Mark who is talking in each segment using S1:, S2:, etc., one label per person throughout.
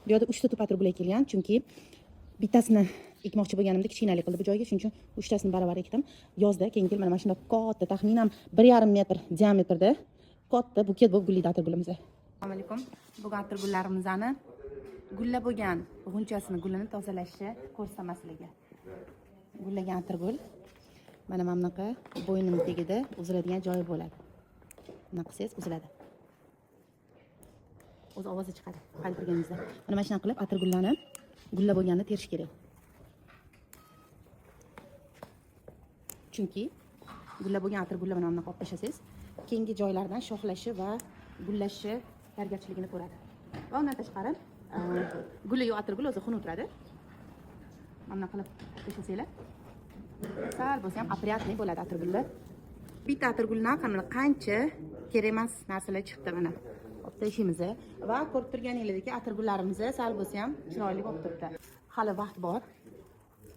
S1: Bu yerda 3 ta tup atirgul ekilgan, chunki bittasini ekmoqchi bo'lganimda kichkinalik qildi bu joyga, shuning uchun 3 tasini baravar ekdim. Yozda keyingi yil mana shunday katta, taxminan 1,5 metr diametrda katta buket bo'lib gullaydi atirgulimiz. Assalomu alaykum. Bugun atirgullarimizni gullab bo'lgan g'unchasini gulini tozalashni ko'rsataman sizlarga. Gullagan atirgul mana bunaqa bo'ynining tagida uziladigan joyi bo'ladi. Mana qilsangiz uziladi. O'z ovozi chiqadi hal turganingizda. Mana shunday qilib atirgullarni gullab bo'lganini terish kerak. Chunki gullab bo'lgan atirgullar mana bunaqa olib tashlasangiz, keyingi joylardan shoxlashi va gullashi tayyorgarchiligini ko'radi. Va undan tashqari gulli yo'q atirgul o'zi xunuk turadi. Mana qilib tashlasanglar, sal bo'lsa ham opryatni bo'ladi atirgullar. Bitta atirguldan qancha kerak emas narsalar chiqdi mana. Olib tashlaymiz va ko'rib turganingizdek atirgullarimiz sal bo'lsa ham chiroyli bo'lib turibdi. Hali vaqt bor.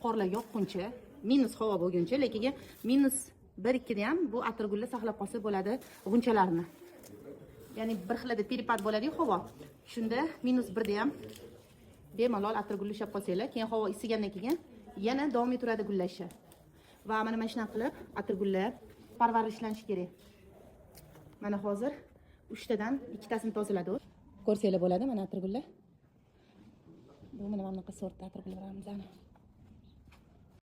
S1: Qorlar yoqquncha, minus havo bo'lguncha, lekin minus 1-2 da ham bu atirgullar saqlab qolsa bo'ladi g'unchalarni. Ya'ni bir xilda peripad bo'ladi-yu havo. Shunda minus 1 da ham bemalol atirgulni ushlab qolsanglar, keyin havo isigandan keyin yana davom etadi gullashi. Va mana shunday qilib atirgullar parvarishlanishi kerak. Mana hozir 3 tadan 2 tasini tozaladi. Ko'rsanglar bo'ladi mana atirgullar. Bu mana bunaqa sortda atirgullarimiz.